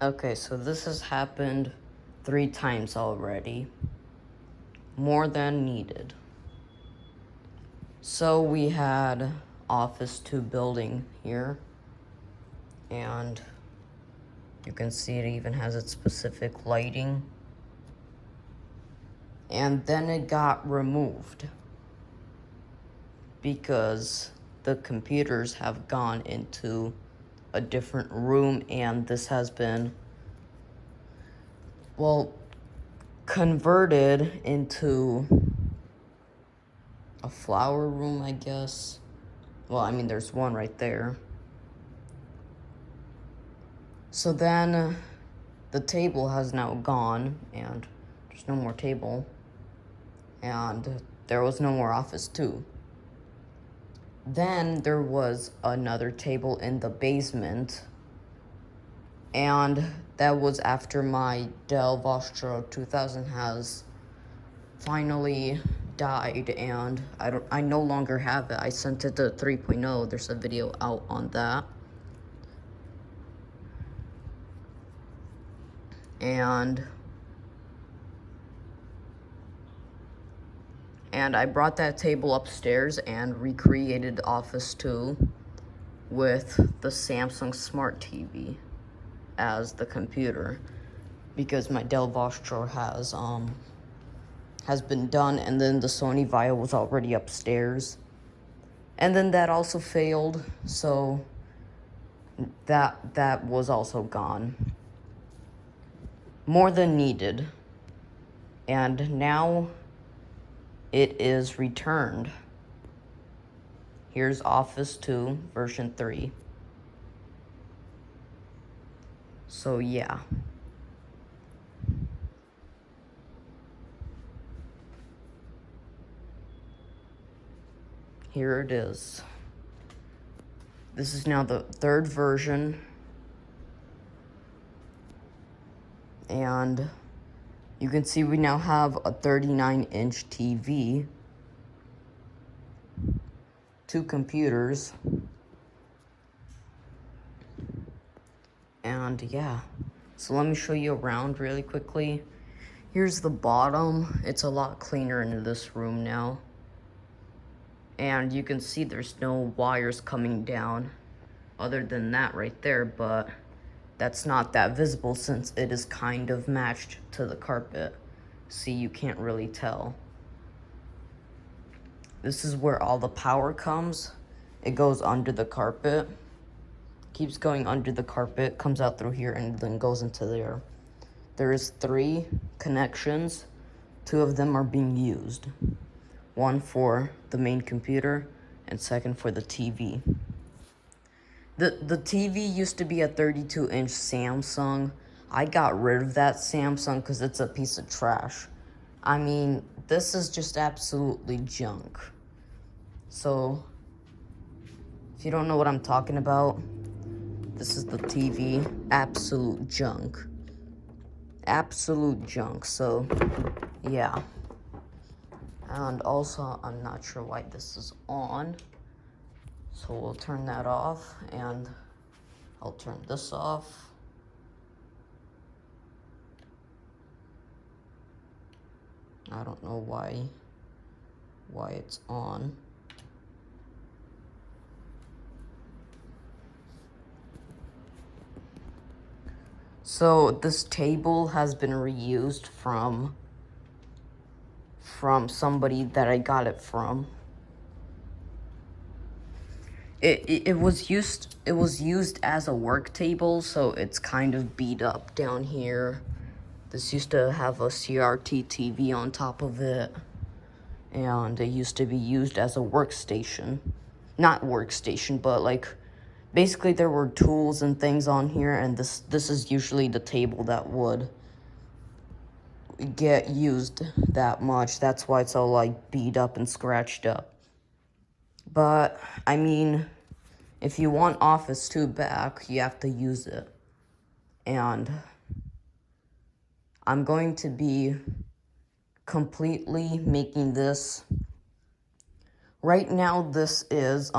Okay, so this has happened 3 times already. More than needed. So we had Office 2 building here. And you can see it even has its specific lighting. And then it got removed. Because the computers have gone into a different room, and this has been, well, converted into a flower room, I guess. Well, I mean, there's one right there. So then the table has now gone, and there's no more table. And there was no more Office 2. Then there was another table in the basement, and that was after my Dell V.3.0 2000 has finally died, and I no longer have it. I sent it to 3.0. There's a video out on that. And I brought that table upstairs and recreated Office 2 with the Samsung Smart TV as the computer, because my Dell V.3.0 has been done, and then the Sony Vaio was already upstairs. And then that also failed, so that was also gone. More than needed. And now it is returned. Here's Office 2 version 3. So yeah. Here it is. This is now the 3rd version. And you can see we now have a 39-inch TV, 2 computers, and yeah. So let me show you around really quickly. Here's the bottom. It's a lot cleaner in this room now. And you can see there's no wires coming down other than that right there, but that's not that visible since it is kind of matched to the carpet. See, you can't really tell. This is where all the power comes. It goes under the carpet, keeps going under the carpet, comes out through here, and then goes into there. There is 3 connections. 2 of them are being used. One for the main computer, and second for the TV. The TV used to be a 32-inch Samsung. I got rid of that Samsung because it's a piece of trash. I mean, this is just absolutely junk. So, if you don't know what I'm talking about, this is the TV. Absolute junk. Absolute junk. So, yeah. And also, I'm not sure why this is on. So we'll turn that off, and I'll turn this off. I don't know why it's on. So this table has been reused from somebody that I got it from. It was used as a work table, so it's kind of beat up down here. This used to have a CRT TV on top of it, and it used to be used as a workstation. Not workstation, but like, basically there were tools and things on here, and this is usually the table that would get used that much. That's why it's all like beat up and scratched up. But, I mean, if you want Office 2 back, you have to use it. And I'm going to be completely making this. Right now, this is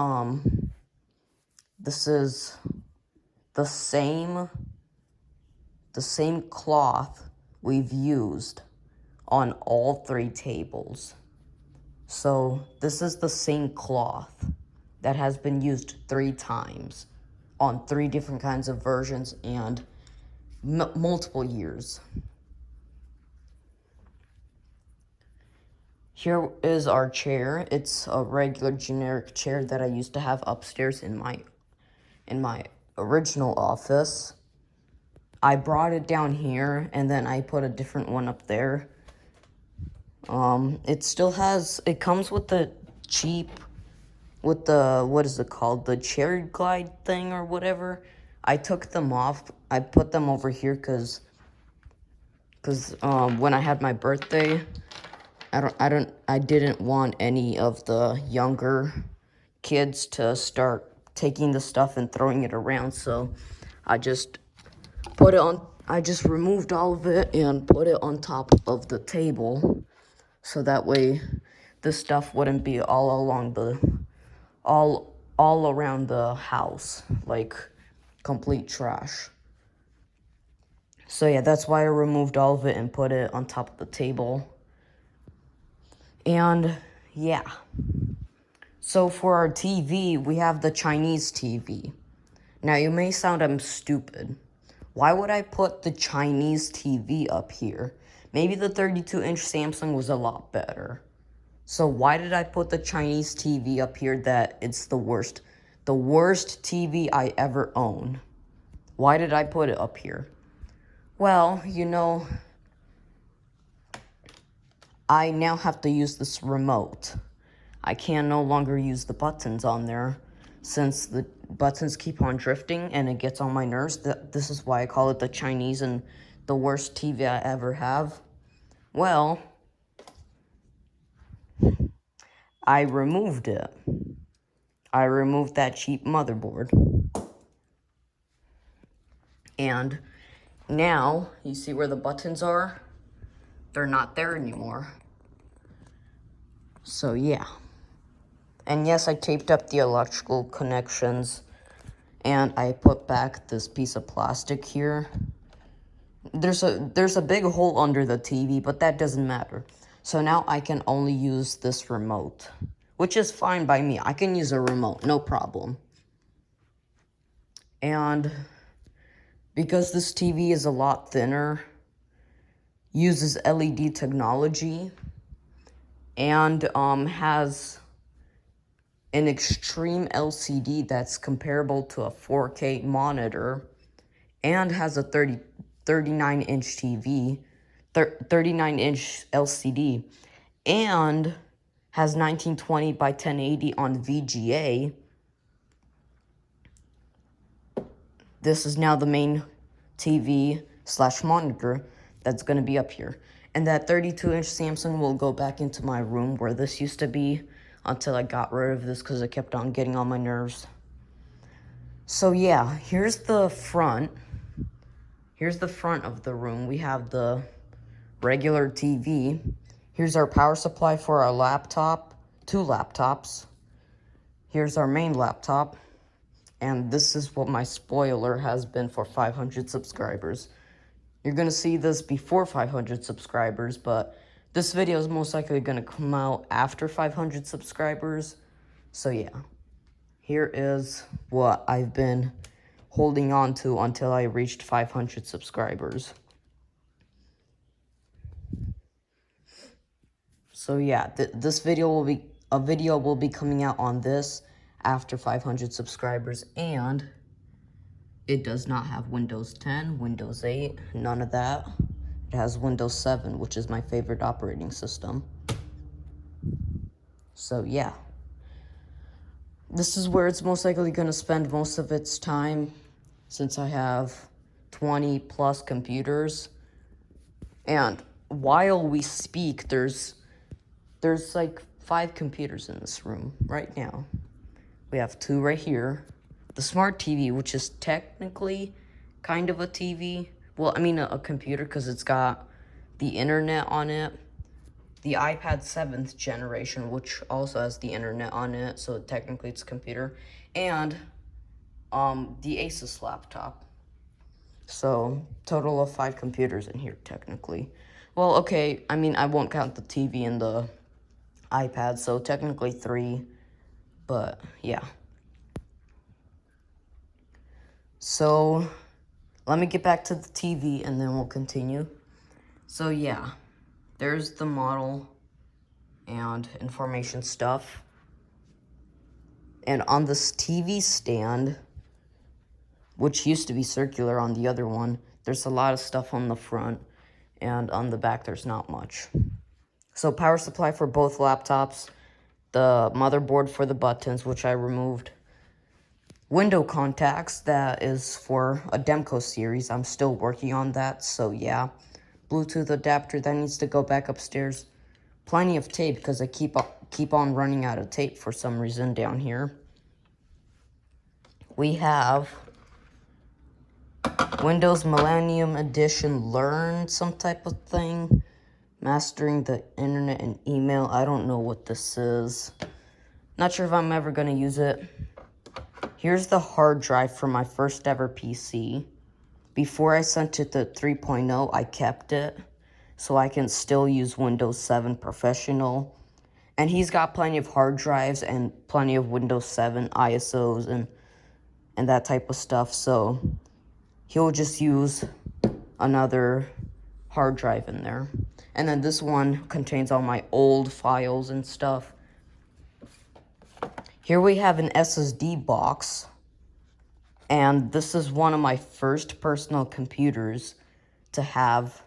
the same the same cloth we've used on all 3 tables. So this is the same cloth that has been used 3 times on 3 different kinds of versions and multiple years. Here is our chair. It's a regular generic chair that I used to have upstairs in my original office. I brought it down here and then I put a different one up there. It comes with the what is it called? The cherry glide thing or whatever. I took them off. I put them over here because when I had my birthday, I didn't want any of the younger kids to start taking the stuff and throwing it around, so I just removed all of it and put it on top of the table, so that way the stuff wouldn't be all around the house, like complete trash. So yeah, that's why I removed all of it and put it on top of the table. And yeah. So for our TV, we have the Chinese TV. Now you may sound I'm stupid. Why would I put the Chinese TV up here? Maybe the 32-inch Samsung was a lot better. So why did I put the Chinese TV up here that it's the worst TV I ever own? Why did I put it up here? Well, I now have to use this remote. I can no longer use the buttons on there since the buttons keep on drifting and it gets on my nerves. This is why I call it the Chinese and the worst TV I ever have. Well, I removed it. I removed that cheap motherboard. And now, you see where the buttons are? They're not there anymore. So yeah. And yes, I taped up the electrical connections and I put back this piece of plastic here. There's a big hole under the TV, but that doesn't matter. So now I can only use this remote, which is fine by me. I can use a remote, no problem. And because this TV is a lot thinner, uses LED technology, and has an extreme LCD that's comparable to a 4K monitor, and has a 39-inch TV, 39-inch LCD, and has 1920 by 1080 on VGA. This is now the main TV/monitor that's going to be up here. And that 32-inch Samsung will go back into my room where this used to be until I got rid of this because it kept on getting on my nerves. So yeah, here's the front. Here's the front of the room. We have the regular TV. Here's our power supply for our laptop, 2 laptops. Here's our main laptop. And this is what my spoiler has been for 500 subscribers. You're going to see this before 500 subscribers, but this video is most likely going to come out after 500 subscribers. So yeah, here is what I've been holding on to until I reached 500 subscribers. So yeah, this video will be coming out on this after 500 subscribers, and it does not have Windows 10, Windows 8, none of that. It has Windows 7, which is my favorite operating system. So yeah, this is where it's most likely going to spend most of its time, since I have 20 plus computers. And while we speak, there's like 5 computers in this room right now. We have 2 right here. The smart TV, which is technically kind of a TV. Well, I mean a computer because it's got the internet on it. The iPad 7th generation, which also has the internet on it, so technically it's a computer. And the Asus laptop. So, total of 5 computers in here, technically. Well, okay, I mean, I won't count the TV and the iPad, so technically 3, but yeah. So, let me get back to the TV and then we'll continue. So, yeah, there's the model and information stuff. And on this TV stand, which used to be circular on the other one, there's a lot of stuff on the front, and on the back there's not much. So power supply for both laptops, the motherboard for the buttons, which I removed, window contacts, that is for a Demco series, I'm still working on that, so yeah. Bluetooth adapter, that needs to go back upstairs. Plenty of tape, because I keep on running out of tape for some reason down here. We have Windows Millennium Edition Learn, some type of thing. Mastering the internet and email. I don't know what this is. Not sure if I'm ever going to use it. Here's the hard drive for my first ever PC. Before I sent it to 3.0, I kept it, so I can still use Windows 7 Professional. And he's got plenty of hard drives and plenty of Windows 7 ISOs and that type of stuff, so he'll just use another hard drive in there. And then this one contains all my old files and stuff. Here we have an SSD box. And this is one of my first personal computers to have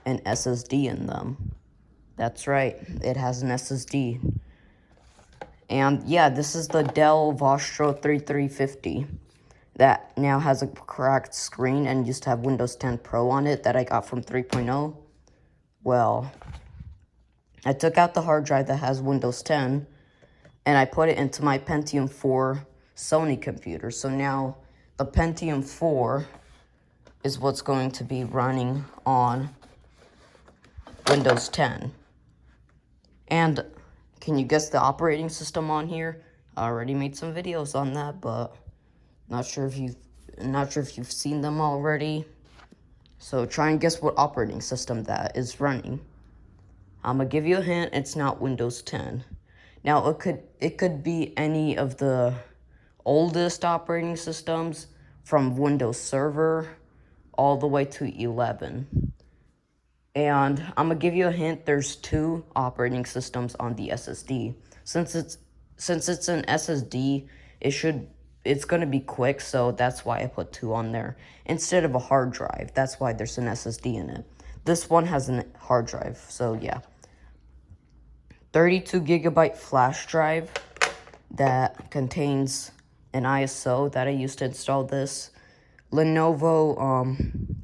an SSD in them. That's right, it has an SSD. And yeah, this is the Dell Vostro 3350 that now has a cracked screen and used to have Windows 10 Pro on it that I got from 3.0. Well, I took out the hard drive that has Windows 10 and I put it into my Pentium 4 Sony computer. So now the Pentium 4 is what's going to be running on Windows 10. And can you guess the operating system on here? I already made some videos on that, but not sure if you've seen them already. So try and guess what operating system that is running. I'm gonna give you a hint, it's not Windows 10. Now it could be any of the oldest operating systems from Windows Server all the way to 11. And I'm gonna give you a hint, there's 2 operating systems on the SSD. Since it's an SSD, it's gonna be quick, so that's why I put 2 on there instead of a hard drive. That's why there's an SSD in it. This one has a hard drive, so yeah. 32 gigabyte flash drive that contains an ISO that I used to install this. Lenovo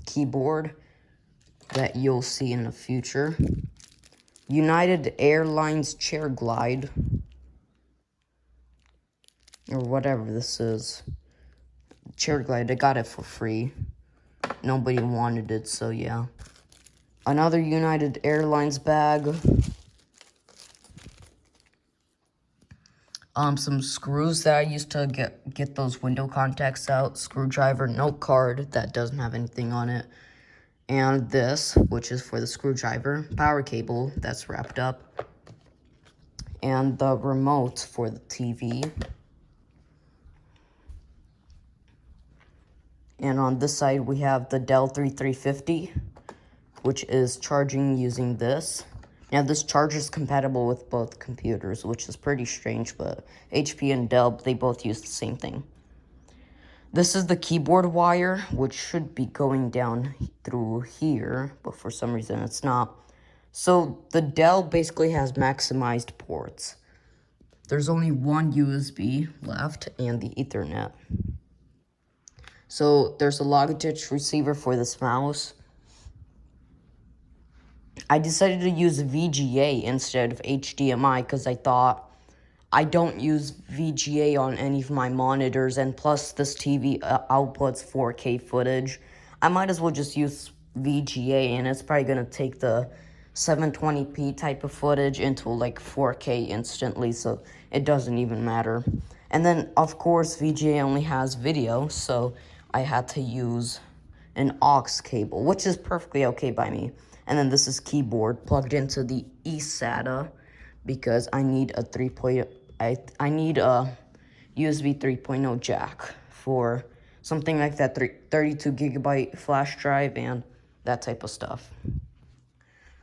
keyboard that you'll see in the future. United Airlines Chair Glide, or whatever this is. Chair Glide, I got it for free. Nobody wanted it, so yeah. Another United Airlines bag. Some screws that I used to get those window contacts out. Screwdriver, note card that doesn't have anything on it. And this, which is for the screwdriver. Power cable that's wrapped up. And the remote for the TV. And on this side, we have the Dell 3350, which is charging using this. Now, this charger is compatible with both computers, which is pretty strange, but HP and Dell, they both use the same thing. This is the keyboard wire, which should be going down through here, but for some reason it's not. So the Dell basically has maximized ports. There's only one USB left and the Ethernet. So there's a Logitech receiver for this mouse. I decided to use VGA instead of HDMI because I thought I don't use VGA on any of my monitors, and plus this TV outputs 4K footage. I might as well just use VGA, and it's probably going to take the 720p type of footage into like 4K instantly, so it doesn't even matter. And then, of course, VGA only has video, so I had to use an aux cable, which is perfectly okay by me. And then this is keyboard plugged into the eSATA because I need a I need a USB 3.0 jack for something like that 32 gigabyte flash drive and that type of stuff.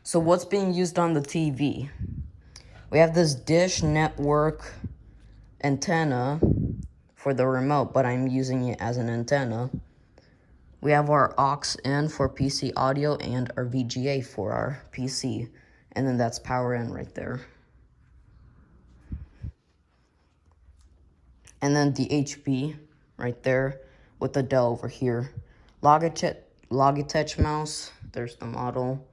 So what's being used on the TV? We have this Dish Network antenna for the remote, but I'm using it as an antenna. We have our aux in for PC audio and our VGA for our PC. And then that's power in right there. And then the HP right there with the Dell over here. Logitech mouse, there's the model.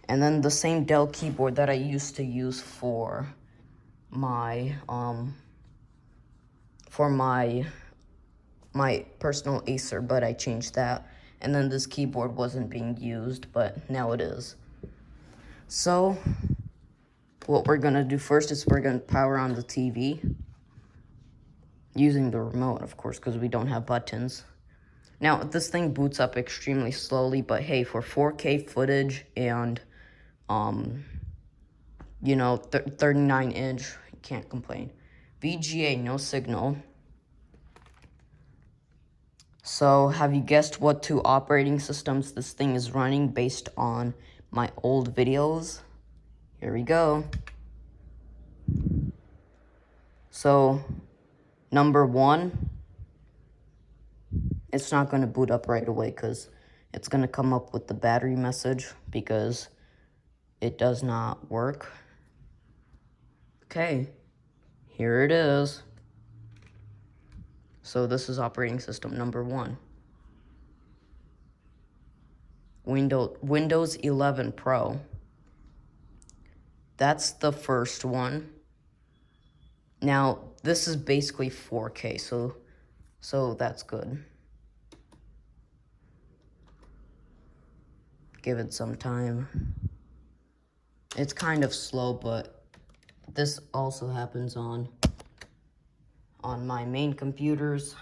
And then the same Dell keyboard that I used to use for my my personal Acer, but I changed that. And then this keyboard wasn't being used, but now it is. So what we're gonna do first is we're gonna power on the TV using the remote, of course, because we don't have buttons. Now, this thing boots up extremely slowly, but hey, for 4K footage and, you know, 39-inch, you can't complain. VGA, no signal. So, have you guessed what two operating systems this thing is running based on my old videos? Here we go. So, number one, it's not going to boot up right away because it's going to come up with the battery message because it does not work. Okay, here it is. So this is operating system number one. Windows 11 Pro. That's the first one. Now, this is basically 4K, so that's good. Give it some time. It's kind of slow, but this also happens on my main computers.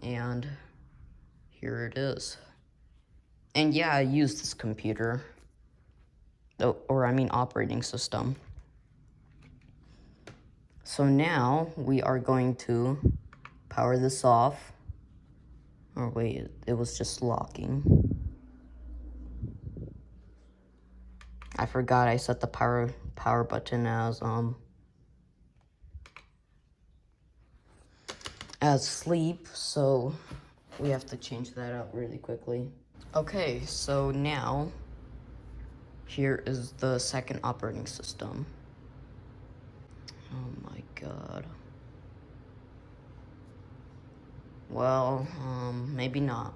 And here it is. And yeah, I use this computer, or I mean operating system. So now we are going to power this off. Or wait, it was just locking. I forgot I set the power button as sleep, so we have to change that out really quickly. Okay, so now here is the second operating system. Oh my god. Well, maybe not.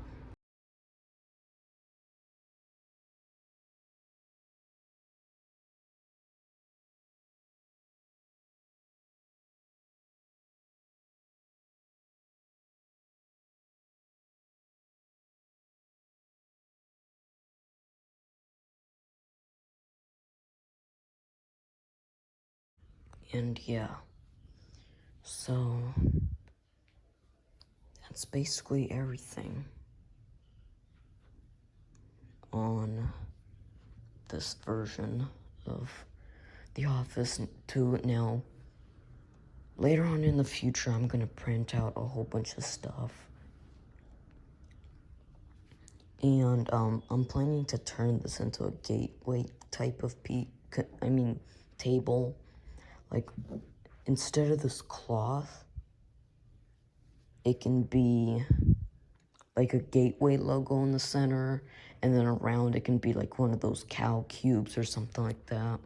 And yeah, so that's basically everything on this version of The Office 2. Now, later on in the future, I'm gonna print out a whole bunch of stuff. And I'm planning to turn this into a gateway type of table. Like, instead of this cloth, it can be like a gateway logo in the center, and then around it can be like one of those cow cubes or something like that.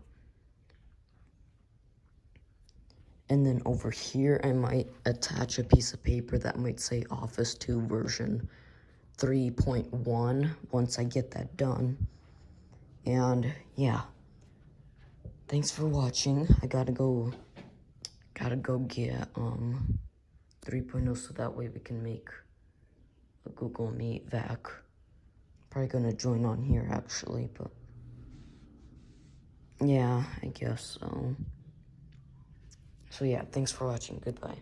And then over here, I might attach a piece of paper that might say Office 2 version 3.1 once I get that done. And yeah, thanks for watching. I gotta go get 3.0 so that way we can make a Google Meet VAC. Probably gonna join on here actually, but yeah, I guess so. So yeah, thanks for watching. Goodbye.